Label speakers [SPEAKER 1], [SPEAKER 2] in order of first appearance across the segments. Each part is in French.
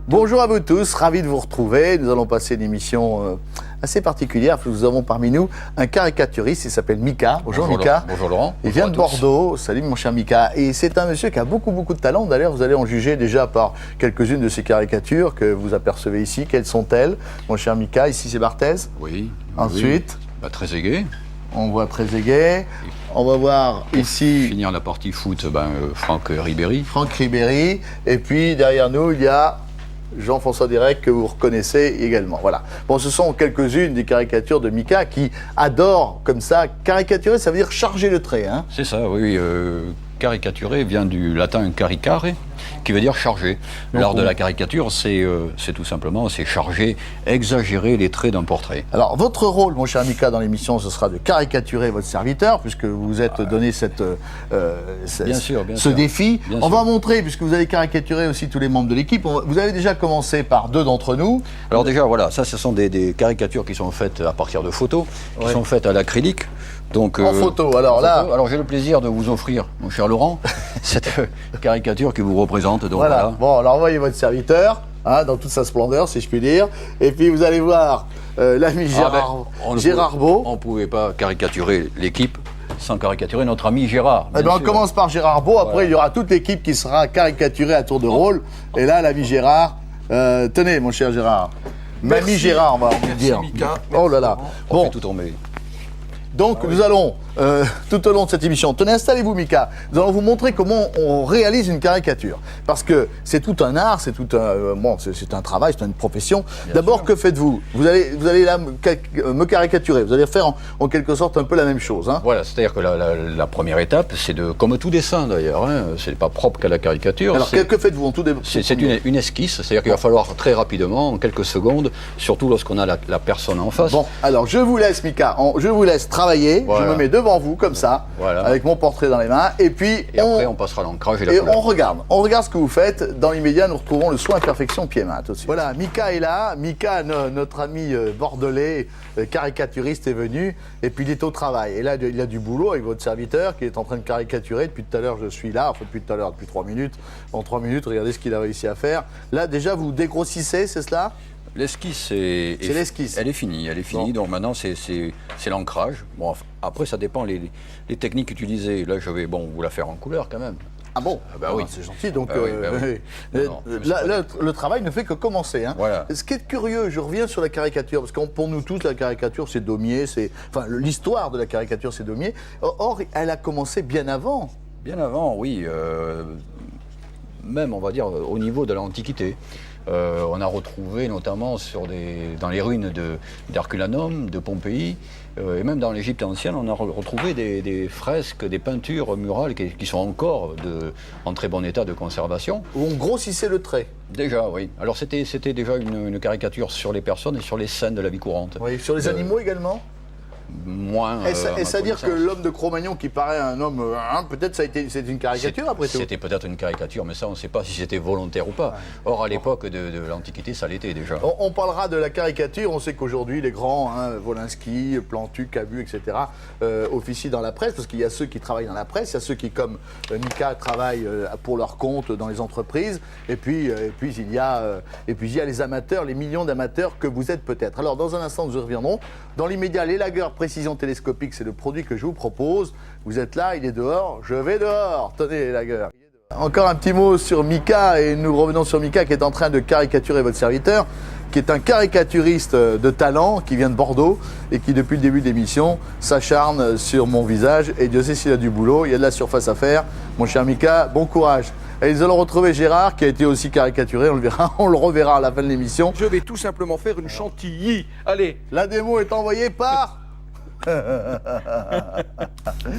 [SPEAKER 1] Bonjour à vous tous, ravi de vous retrouver. Nous allons passer une émission assez particulière. Nous avons parmi nous un caricaturiste, il s'appelle Mika. Bonjour Mika.
[SPEAKER 2] Bonjour Laurent.
[SPEAKER 1] Il vient de Bordeaux. Salut mon cher Mika. Et c'est un monsieur qui a beaucoup de talent. D'ailleurs, vous allez en juger déjà par quelques-unes de ces caricatures que vous apercevez ici. Quelles sont-elles, mon cher Mika? Ici c'est Barthez.
[SPEAKER 2] Oui.
[SPEAKER 1] Ensuite,
[SPEAKER 2] très aigué.
[SPEAKER 1] On voit Trezeguet. On va voir ici...
[SPEAKER 2] Finir la partie foot, Franck Ribéry.
[SPEAKER 1] Franck Ribéry. Et puis derrière nous, il y a Jean-François Direct, que vous reconnaissez également. Voilà. Bon, ce sont quelques-unes des caricatures de Mika qui adore, comme ça, caricaturer, ça veut dire charger le trait. Hein.
[SPEAKER 2] C'est ça, oui. Caricaturer vient du latin caricare, qui veut dire charger. L'art de la caricature, c'est tout simplement, c'est charger, exagérer les traits d'un portrait.
[SPEAKER 1] Alors, votre rôle, mon cher Mika, dans l'émission, ce sera de caricaturer votre serviteur, puisque vous vous êtes donné ce défi. On va montrer, puisque vous allez caricaturer aussi tous les membres de l'équipe. Vous avez déjà commencé par deux d'entre nous.
[SPEAKER 2] Alors déjà, voilà, ça, ce sont des caricatures qui sont faites à partir de photos, qui sont faites à l'acrylique. Donc,
[SPEAKER 1] en photo, alors
[SPEAKER 2] j'ai le plaisir de vous offrir, mon cher Laurent, cette caricature qui vous représente. Donc, voilà.
[SPEAKER 1] Bon, alors envoyez votre serviteur, hein, dans toute sa splendeur, si je puis dire. Et puis vous allez voir l'ami Gérard Beau.
[SPEAKER 2] On ne pouvait pas caricaturer l'équipe sans caricaturer notre ami Gérard.
[SPEAKER 1] Eh bien, on commence par Gérard Beau, après il y aura toute l'équipe qui sera caricaturée à tour de rôle. Et là, l'ami Gérard, tenez mon cher Gérard. Mamie Gérard, on va dire.
[SPEAKER 3] Mika.
[SPEAKER 1] Oh là là.
[SPEAKER 2] On fait tout tomber.
[SPEAKER 1] Donc nous allons, tout au long de cette émission, tenez, installez-vous Mika, nous allons vous montrer comment on réalise une caricature. Parce que c'est tout un art, c'est tout un, c'est un travail, c'est une profession. D'abord, que faites-vous? Vous allez là me caricaturer, vous allez faire en quelque sorte un peu la même chose. Hein.
[SPEAKER 2] Voilà, c'est-à-dire que la première étape, c'est comme tout dessin d'ailleurs, hein, c'est pas propre qu'à la caricature.
[SPEAKER 1] Alors que faites-vous en tout début?
[SPEAKER 2] C'est une esquisse, c'est-à-dire qu'il va falloir très rapidement, en quelques secondes, surtout lorsqu'on a la personne en face.
[SPEAKER 1] Bon, alors je vous laisse Mika, je vous laisse travailler, voilà. Je me mets devant vous comme ça, voilà. Avec mon portrait dans les mains, et puis
[SPEAKER 2] après on passera l'ancrage et la couleur.
[SPEAKER 1] On regarde ce que vous faites. Dans l'immédiat, nous retrouvons le soin perfection pied-main tout de suite. Voilà, Mika est là, Mika, notre ami bordelais, caricaturiste est venu, et puis il est au travail. Et là, il a du boulot avec votre serviteur qui est en train de caricaturer. Depuis tout à l'heure, je suis là, enfin depuis tout à l'heure, depuis 3 minutes. En 3 minutes, regardez ce qu'il a réussi à faire. Là, déjà, vous dégrossissez, c'est cela?
[SPEAKER 2] L'esquisse,
[SPEAKER 1] l'esquisse.
[SPEAKER 2] Elle est finie, bon. Donc maintenant c'est l'ancrage. Bon, après ça dépend les techniques utilisées. Là je vais vous la faire en couleur quand même.
[SPEAKER 1] Ah bon?
[SPEAKER 2] Bah oui,
[SPEAKER 1] c'est gentil. Donc
[SPEAKER 2] oui.
[SPEAKER 1] le travail ne fait que commencer. Hein.
[SPEAKER 2] Voilà.
[SPEAKER 1] Ce qui est curieux, je reviens sur la caricature, parce que pour nous tous la caricature c'est Daumier, l'histoire de la caricature c'est Daumier. Or elle a commencé bien avant.
[SPEAKER 2] Bien avant, oui. Même on va dire au niveau de l'Antiquité. On a retrouvé notamment dans les ruines d'Herculanum, de Pompéi, et même dans l'Égypte ancienne, on a retrouvé des fresques, des peintures murales qui sont encore en très bon état de conservation.
[SPEAKER 1] Où on grossissait le trait.
[SPEAKER 2] Déjà, oui. Alors c'était déjà une caricature sur les personnes et sur les scènes de la vie courante.
[SPEAKER 1] Oui, sur les animaux également?
[SPEAKER 2] Moins.
[SPEAKER 1] Est-ce à dire que l'homme de Cro-Magnon qui paraît un homme, peut-être c'est une caricature après tout?
[SPEAKER 2] C'était peut-être une caricature, mais ça on ne sait pas si c'était volontaire ou pas. Ouais. Or à l'époque de l'Antiquité, ça l'était déjà.
[SPEAKER 1] On parlera de la caricature, on sait qu'aujourd'hui les grands, Wolinski, Plantu, Cabu, etc. Officient dans la presse, parce qu'il y a ceux qui travaillent dans la presse, il y a ceux qui, comme Mika, travaillent pour leur compte dans les entreprises, et puis il y a les amateurs, les millions d'amateurs que vous êtes peut-être. Alors dans un instant nous y reviendrons. Dans l'immédiat, les lagueurs précision télescopique, c'est le produit que je vous propose. Vous êtes là, il est dehors, je vais dehors. Tenez les lagueurs. Encore un petit mot sur Mika, et nous revenons sur Mika qui est en train de caricaturer votre serviteur, qui est un caricaturiste de talent, qui vient de Bordeaux, et qui depuis le début de l'émission s'acharne sur mon visage, et Dieu sait s'il a du boulot, il y a de la surface à faire. Mon cher Mika, bon courage. Et ils allons retrouver Gérard, qui a été aussi caricaturé, on le reverra à la fin de l'émission.
[SPEAKER 3] Je vais tout simplement faire une chantilly. Allez.
[SPEAKER 1] La démo est envoyée par...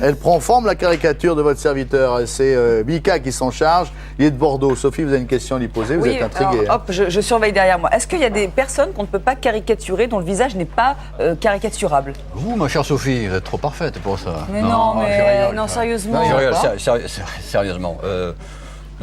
[SPEAKER 1] Elle prend forme, la caricature de votre serviteur. C'est Mika qui s'en charge. Il est de Bordeaux. Sophie, vous avez une question à lui poser. Vous êtes intriguée.
[SPEAKER 4] Hop, je surveille derrière moi. Est-ce qu'il y a des personnes qu'on ne peut pas caricaturer, dont le visage n'est pas caricaturable?
[SPEAKER 2] Vous, ma chère Sophie, vous êtes trop parfaite pour ça.
[SPEAKER 4] Mais non, sérieusement.
[SPEAKER 2] Sérieusement.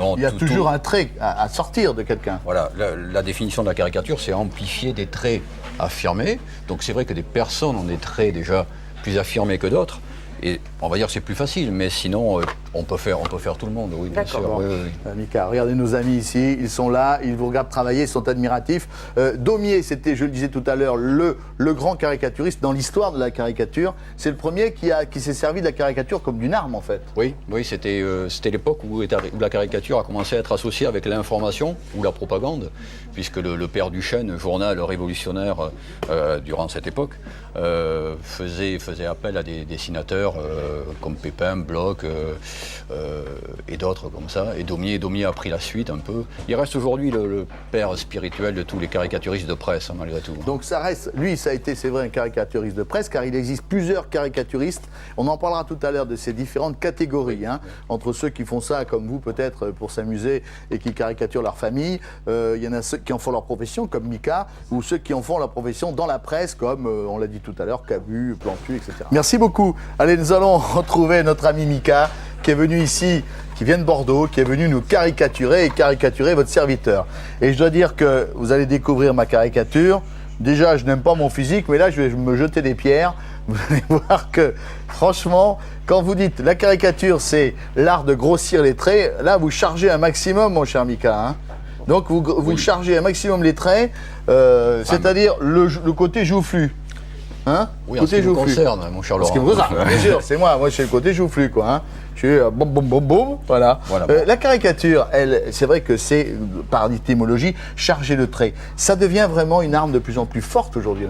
[SPEAKER 2] Non,
[SPEAKER 1] il y a
[SPEAKER 2] tout-
[SPEAKER 1] toujours
[SPEAKER 2] tout-
[SPEAKER 1] un trait à sortir de quelqu'un.
[SPEAKER 2] Voilà, la définition de la caricature, c'est amplifier des traits affirmés. Donc c'est vrai que des personnes ont des traits déjà plus affirmés que d'autres. Et on va dire que c'est plus facile, mais sinon, on peut faire tout le monde, oui, bien sûr.
[SPEAKER 1] Bon.
[SPEAKER 2] Oui, oui, oui.
[SPEAKER 1] Mika, regardez nos amis ici, ils sont là, ils vous regardent travailler, ils sont admiratifs. Daumier, c'était, je le disais tout à l'heure, le grand caricaturiste dans l'histoire de la caricature. C'est le premier qui s'est servi de la caricature comme d'une arme, en fait.
[SPEAKER 2] Oui, c'était l'époque où la caricature a commencé à être associée avec l'information ou la propagande, puisque le père Duchesne, journal révolutionnaire durant cette époque, faisait appel à des dessinateurs comme Pépin, Bloch et d'autres comme ça. Et Daumier a pris la suite un peu. Il reste aujourd'hui le père spirituel de tous les caricaturistes de presse, hein, malgré tout.
[SPEAKER 1] Donc ça reste, lui, ça a été, c'est vrai, un caricaturiste de presse, car il existe plusieurs caricaturistes. On en parlera tout à l'heure de ces différentes catégories, hein, entre ceux qui font ça, comme vous peut-être, pour s'amuser et qui caricaturent leur famille. Il y en a ceux qui en font leur profession, comme Mika, ou ceux qui en font leur profession dans la presse, comme, on l'a dit tout à l'heure, Cabu, Plantu, etc. Merci beaucoup. Allez, nous allons retrouver notre ami Mika, qui est venu ici, qui vient de Bordeaux, qui est venu nous caricaturer et caricaturer votre serviteur. Et je dois dire que vous allez découvrir ma caricature. Déjà, je n'aime pas mon physique, mais là, je vais me jeter des pierres. Vous allez voir que, franchement, quand vous dites la caricature, c'est l'art de grossir les traits, là, vous chargez un maximum, mon cher Mika, hein. Donc, vous chargez un maximum les traits, c'est-à-dire le côté joufflu. Hein?
[SPEAKER 2] Oui, en ce qui vous concerne, mon cher Laurent.
[SPEAKER 1] En ce qui me concerne, bien sûr, c'est moi. Moi, je suis le côté joufflu, quoi. Hein. Je suis boum, boum, boum, boum, voilà. La caricature, c'est vrai que c'est, par étymologie, charger le trait. Ça devient vraiment une arme de plus en plus forte aujourd'hui.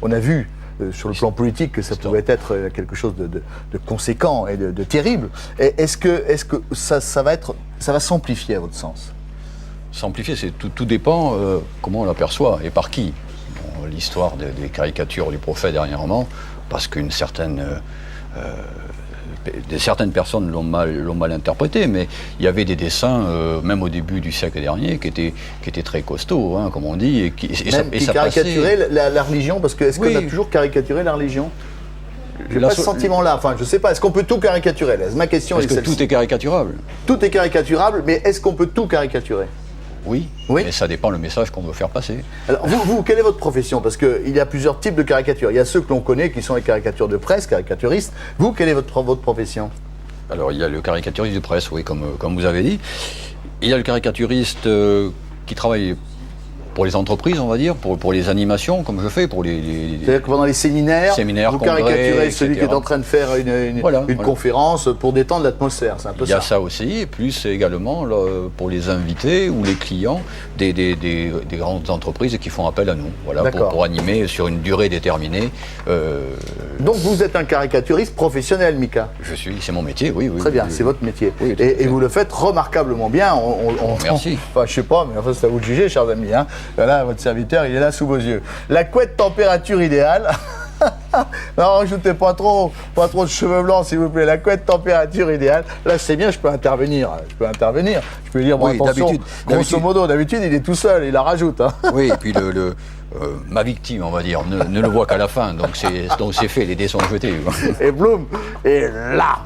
[SPEAKER 1] On a vu sur le plan politique que ça pouvait être quelque chose de conséquent et de terrible. Est-ce que ça va s'amplifier à votre sens?
[SPEAKER 2] S'amplifier, tout dépend comment on l'aperçoit et par qui. L'histoire des caricatures du prophète dernièrement, parce certaines personnes l'ont mal interprété, mais il y avait des dessins, même au début du siècle dernier, qui étaient très costauds, hein, comme on dit. Et qui
[SPEAKER 1] caricaturaient la religion, parce que est-ce qu'on a toujours caricaturé la religion? J'ai pas ce sentiment-là. Enfin, je sais pas. Est-ce qu'on peut tout caricaturer? Ma question est celle-ci.
[SPEAKER 2] Est-ce que tout est caricaturable?
[SPEAKER 1] Tout est caricaturable, mais est-ce qu'on peut tout caricaturer?
[SPEAKER 2] Oui, mais ça dépend le message qu'on veut faire passer.
[SPEAKER 1] Alors, vous, quelle est votre profession? Parce qu'il y a plusieurs types de caricatures. Il y a ceux que l'on connaît, qui sont les caricatures de presse, caricaturistes. Vous, quelle est votre profession?
[SPEAKER 2] Alors, il y a le caricaturiste de presse, oui, comme vous avez dit. Il y a le caricaturiste qui travaille pour les entreprises, on va dire, pour les animations, comme je fais, pour
[SPEAKER 1] C'est-à-dire que pendant les séminaires vous caricaturez celui qui est en train de faire une conférence pour détendre l'atmosphère, c'est un peu ça.
[SPEAKER 2] Il y a ça aussi, et plus également pour les invités ou les clients des grandes entreprises qui font appel à nous, voilà, pour animer sur une durée déterminée.
[SPEAKER 1] Donc vous êtes un caricaturiste professionnel, Mika?
[SPEAKER 2] C'est mon métier, oui.
[SPEAKER 1] Très bien, c'est votre métier. Oui, et vous le faites remarquablement bien.
[SPEAKER 2] Merci.
[SPEAKER 1] Enfin, je sais pas, mais enfin, c'est à vous de juger, chers amis. Hein. Voilà, votre serviteur, il est là sous vos yeux. La couette température idéale. Non, rajoutez pas trop de cheveux blancs, s'il vous plaît. La couette température idéale. Là, c'est bien, je peux intervenir. Je peux dire, bon, attention, grosso modo, d'habitude, il est tout seul, il la rajoute. Hein.
[SPEAKER 2] Oui, et puis ma victime, on va dire, ne le voit qu'à la fin, donc c'est fait, les dés sont jetés.
[SPEAKER 1] Et Bloom est là.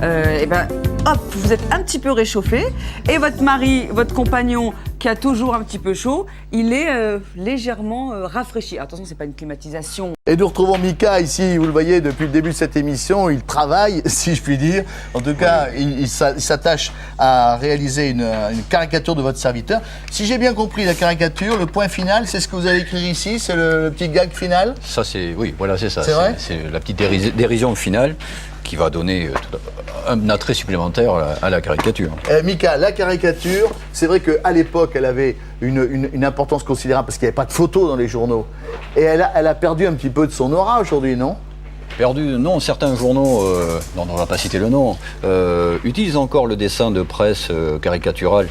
[SPEAKER 4] Et ben, hop, vous êtes un petit peu réchauffé, et votre mari, votre compagnon, qui a toujours un petit peu chaud, il est légèrement rafraîchi. Attention, c'est pas une climatisation.
[SPEAKER 1] Et nous retrouvons Mika ici, vous le voyez, depuis le début de cette émission, il travaille, si je puis dire. En tout cas, il s'attache à réaliser une caricature de votre serviteur. Si j'ai bien compris la caricature, le point final, c'est ce que vous allez écrire ici, c'est le petit gag final?
[SPEAKER 2] Ça, oui, voilà, c'est ça.
[SPEAKER 1] C'est vrai?
[SPEAKER 2] C'est la petite dérision finale qui va donner un attrait supplémentaire à la caricature.
[SPEAKER 1] Mika, la caricature, c'est vrai qu'à l'époque, elle avait une importance considérable parce qu'il n'y avait pas de photos dans les journaux. Et elle a perdu un petit peu de son aura aujourd'hui, non?
[SPEAKER 2] Perdu, non, certains journaux, on ne va pas citer le nom, utilisent encore le dessin de presse caricatural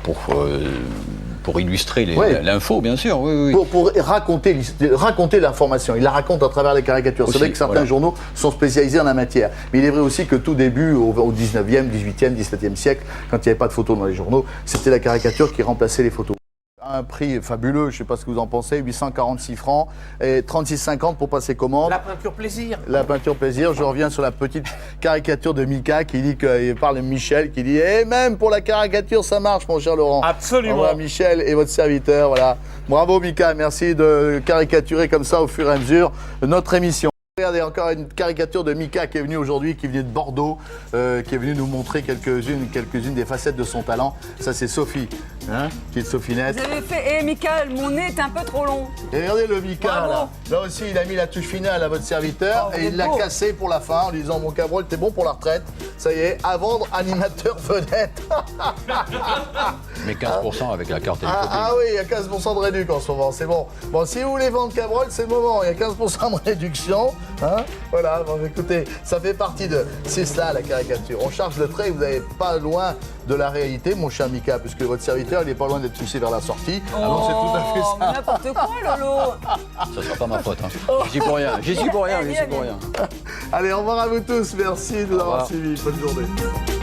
[SPEAKER 2] pour illustrer l'info, bien sûr. Oui.
[SPEAKER 1] Pour raconter l'information. Il la raconte à travers les caricatures. C'est vrai que certains journaux sont spécialisés en la matière. Mais il est vrai aussi que tout début, au 19e, 18e, 17e siècle, quand il n'y avait pas de photos dans les journaux, c'était la caricature qui remplaçait les photos. Un prix fabuleux, je ne sais pas ce que vous en pensez, 846 francs et 36,50 pour passer commande.
[SPEAKER 3] La peinture plaisir.
[SPEAKER 1] La peinture plaisir, je reviens sur la petite caricature de Mika qui dit qu'il parle de Michel, qui dit et même pour la caricature ça marche mon cher Laurent.
[SPEAKER 3] Absolument.
[SPEAKER 1] Voilà Michel et votre serviteur, voilà. Bravo Mika, merci de caricaturer comme ça au fur et à mesure notre émission. Regardez encore une caricature de Mika qui est venue aujourd'hui, qui venait de Bordeaux, qui est venue nous montrer quelques-unes des facettes de son talent. Ça c'est Sophie, hein, petite Sophinette.
[SPEAKER 4] Vous avez fait, Michael, mon nez est un peu trop long.
[SPEAKER 1] Et regardez le Mika
[SPEAKER 4] Bravo.
[SPEAKER 1] là. Là aussi il a mis la touche finale à votre serviteur
[SPEAKER 4] Oh,
[SPEAKER 1] et il l'a
[SPEAKER 4] beau.
[SPEAKER 1] cassé pour la fin en lui disant mon Cabrol t'es bon pour la retraite. Ça y est, à vendre animateur vedette.
[SPEAKER 2] Mais 15% avec la carte téléphonique.
[SPEAKER 1] Ah oui, il y a 15% de réduction en ce moment, c'est bon. Bon, si vous voulez vendre Cabrol, c'est le moment, il y a 15% de réduction. Hein, voilà, bon, écoutez, ça fait partie de... C'est cela la caricature. On charge le trait, vous n'êtes pas loin de la réalité, mon cher Mika, puisque votre serviteur, il n'est pas loin d'être poussé vers la sortie. Ah non, c'est tout à fait
[SPEAKER 4] Oh, mais
[SPEAKER 1] ça.
[SPEAKER 4] n'importe quoi, Lolo.
[SPEAKER 2] Ça sera pas ma faute. Hein. J'y suis pour rien. J'y suis pour rien. J'y suis pour rien.
[SPEAKER 1] Allez, au revoir à vous tous, merci de nous avoir
[SPEAKER 2] revoir.
[SPEAKER 1] suivis. Bonne journée.